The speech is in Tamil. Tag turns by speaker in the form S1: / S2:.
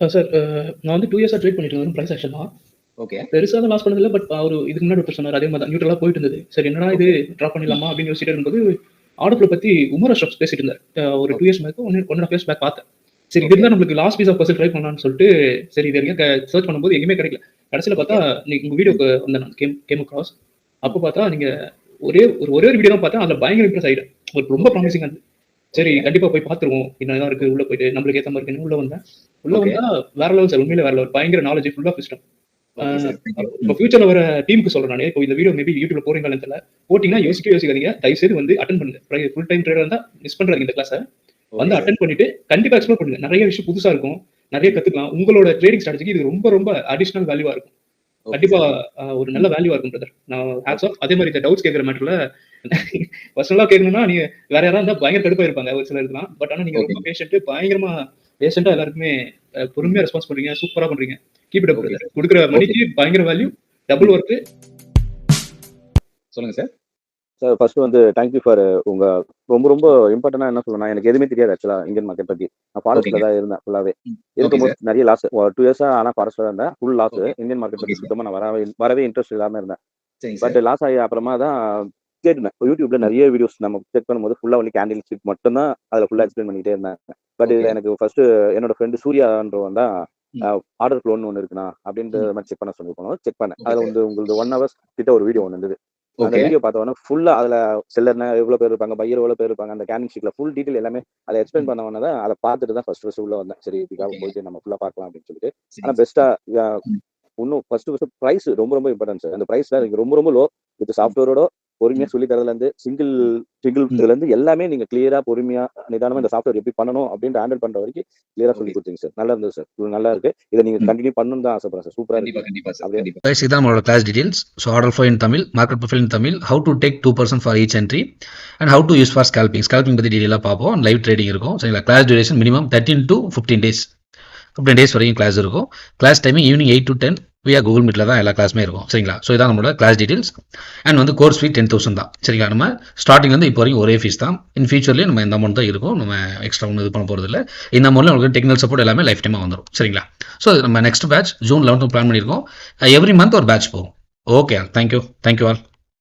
S1: சார் நான் வந்து 2 இயர்ஸா ட்ரேட் பண்ணிட்டு இருந்தேன் பிரைஸ் ஆக்ஷன் தான்.
S2: ஓகே.
S1: பெருசா தான் லாஸ் பண்ணதில்ல. பட் அவரு இதுக்கு முன்னாடி ஒருத்தர் சொன்னாரு. அதே மாரி தான் நியூட்ரலா போயிட்டு இருந்தது. சரி என்னடா இது ட்ராப் பண்ணிடலாமா அப்படின்னு யோசிச்சுட்டு இருக்கும்போது, ஆர்டர் ஃப்ளோ பத்தி உமர் அஷ்ரப் பேசிட்டு இருந்தாரு. ஒரு 2 இயர்ஸ் பேக் 1 1 1/2 இயர்ஸ் பேக் பார்த்தேன். சரி இது இருந்தா நம்மளுக்கு last piece of puzzle try பண்ணலாம்னு சொல்லிட்டு, சரி இது எங்க சர்ச் பண்ணும்போது எங்கேயுமே கிடைக்கல. கடைசியில பார்த்தா நீங்க உங்க வீடியோக்கு வந்தேன் நான் கேம் அக்ராஸ். அப்ப பார்த்தா நீங்க ஒரே ஒரு வீடியோ தான் பார்த்தேன். அதுல பயங்கர இம்ப்ரெஸ் ஆயிட்டேன். ரொம்ப ப்ராமிசிங்கா இருந்தது. சரி கண்டிப்பா போய் பார்த்துருவோம். என்னதான் இருக்கு உள்ள போயிட்டு நம்மளுக்கு ஏத்த மாதிரி இருக்குன்னு உள்ள வந்தேன். உள்ள
S2: ஓகே.
S1: வந்தா வேற லெவல் சார். உண்மையிலே வேற லெவல். பயங்கர knowledge full of system.
S2: Okay sir.
S1: இப்போ ஃபியூச்சர்ல வர டீமுக்கு சொல்றேன் நானு. இப்போ இந்த வீடியோ மேபி யூடியூப்ல போறீங்களான்னு தெரியல. போட்டீங்கன்னா யோசிக்கவே யோசிக்காதீங்க. தயவு செய்து வந்து அட்டெண்ட் பண்ணுங்க. ஃபுல் டைம் ட்ரேடரா இருந்தா மிஸ் பண்றாதீங்க இந்த கிளாஸ. வந்து அட்டெண்ட் பண்ணிட்டு கண்டிப்பா எக்ஸ்ப்ளோர் பண்ணுங்க. நிறைய விஷயம் புதுசா இருக்கும். நிறைய கத்துக்கலாம். உங்களோட ட்ரேடிங் ஸ்ட்ராட்டஜிக்கு இது ரொம்ப அடிஷனல் வேல்யூவா இருக்கும். கண்டிப்பா ஒரு நல்ல வேல்யூவா இருக்கும் பிரதர். நான் ஹேட்ஸ் ஆஃப். அதே மாதிரி இந்த டவுட்ஸ் கேட்கிற மேட்டர்ல பர்சனலா கேட்கணும்னா நீங்க வேற யாராவது இருந்தா பயங்கர கடுப்பா இருப்பாங்க ஒரு சிலர் இருக்கலாம். பட் ஆனா நீங்க ரொம்ப பயங்கரமா பேஷண்டா எல்லாருக்குமே பொறுமையா ரெஸ்பான்ஸ் பண்றீங்க. சூப்பரா பண்றீங்க. Keep it up brother. குடுக்குற மணிக்கு பயங்கர வேல்யூ, டபுள் ஒர்க்.
S2: சொல்லுங்க சார்.
S3: சார் ஃபர்ஸ்ட் வந்து தேங்க்யூ ஃபார் உங்க ரொம்ப இம்பார்ட்டன்டா என்ன சொல்லணும்னா, எனக்கு எதுவுமே தெரியாது ஆக்சுவலா இந்தியன் மார்க்கெட் பத்தி. நான் ஃபாரஸ்ட்ல தான் இருந்தேன் ஃபுல்லாவே. இருக்கும்போது நிறைய லாஸ். 2 இயர்ஸா ஆனா ஃபாரஸ்ட்ல தான் இருந்தேன். Full loss. இந்தியன் மார்க்கெட் பத்தி சுத்தமா நான் வரவே இன்ட்ரெஸ்ட் இல்லாம இருந்தேன். பட் லாஸ் ஆகி அப்புறமா தான் கேட்டேன். யூடியூப்ல நிறைய வீடியோஸ் நம்ம செக் பண்ணும்போது ஃபுல்லா ஒன்லி கேண்டில் ஸ்டிக் மட்டும் தான் அதுல ஃபுல்லா எக்ஸ்பிளைன் பண்ணிட்டே இருந்தாங்க. பட் இதுல எனக்கு ஃபர்ஸ்ட் என்னோட ஃப்ரெண்ட் சூர்யான்றவன் தான் ஆர்டர் ஃப்ளோன்னு ஒன்று இருக்குண்ணா அப்படின்ற மாதிரி செக் பண்ண சொல்லி போனோம். செக் பண்ணேன். அதுல வந்து உங்களுக்கு 1 hours கிட்ட ஒரு வீடியோ ஒன்று இருந்தது. அந்த வீடியோ பார்த்தோன்னா ஃபுல்லா அதுல செல்லர்னா எவ்வளவு பேர் இருப்பாங்க, பையர் எவ்வளவு பேர் இருப்பாங்க, அந்த கேண்டில் ஸ்டிக்ல ஃபுல் டீடைல் எல்லாமே அதை எக்ஸ்பிளைன் பண்ணவன தான் அதை பார்த்துட்டு தான் ஃபர்ஸ்ட் உள்ள வந்தேன். சரி இதுக்காக போயிட்டு நம்ம ஃபுல்லா பார்க்கலாம் அப்படின்னு சொல்லிட்டு. ஆனா பெஸ்டா இன்னும் ஃபர்ஸ்ட் பிரைஸ் ரொம்ப இம்பார்ட்டன்ஸ். அந்த பிரைஸ்ல ரொம்ப லோ. வித் சாஃப்ட்வேரோட பொறுமையா சொல்லி தரதுல இருந்து சிங்கிள் இதுல இருந்து எல்லாமே நீங்க கிளியரா பொறுமையா நிதானமா இந்த சாஃப்ட்வேர் எப்படி பண்ணணும் அப்படின்னு ஹேண்டில் பண்ற வரைக்கும் கிளியரா சொல்லி கொடுத்தீங்க சார். நல்லா இருந்தது சார். நல்லா இருக்கு. இதை நீங்க கண்டினியூ பண்ணணும்னு தான் ஆசைப்படுறேன் சார். சூப்பரா இருக்கு.
S4: இதான் நம்மளோட class details. So order flow in Tamil, market profile in Tamil, how to take 2% for each entry and how to use for scalping பத்தி டீடைலாக பார்ப்போம். லைவ் ட்ரேடிங் இருக்கும். சரிங்களா? Class duration minimum 13 to 15 days. 15 days வரைக்கும் கிளாஸ் இருக்கும். கிளாஸ் டைமிங் ஈவினிங் 8 to 10 வியா கூகுள் மீட்டில் தான் எல்லா கிளாஸுமே இருக்கும். சரிங்களா? ஸோ இதான் நம்மளோட கிளாஸ் டீடைல்ஸ். அண்ட் வந்து கோர்ஸ் ஃபீ 10,000 தான். சரிங்களா? நம்ம ஸ்டார்டிங்லேருந்து இப்போ வரைக்கும் ஒரே ஃபீஸ் தான். இன் ஃபியூச்சர்லேயும் நம்ம இந்த அமௌண்ட் தான் இருக்கும். நம்ம எக்ஸ்ட்ரா ஒன்று இது பண்ண போகிறது இல்லை. இந்த அமௌண்ட்டில் உங்களுக்கு டெக்னிக்கல் சப்போர்ட் எல்லாமே லைஃப் டைமாக வந்துடும். சரிங்களா? ஸோ நம்ம நெக்ஸ்ட் பேட்ச் June 11 பிளான் பண்ணியிருக்கோம். எவ்ரி மந்த் ஒரு பேட்ச் போகும். Okay, thank you all.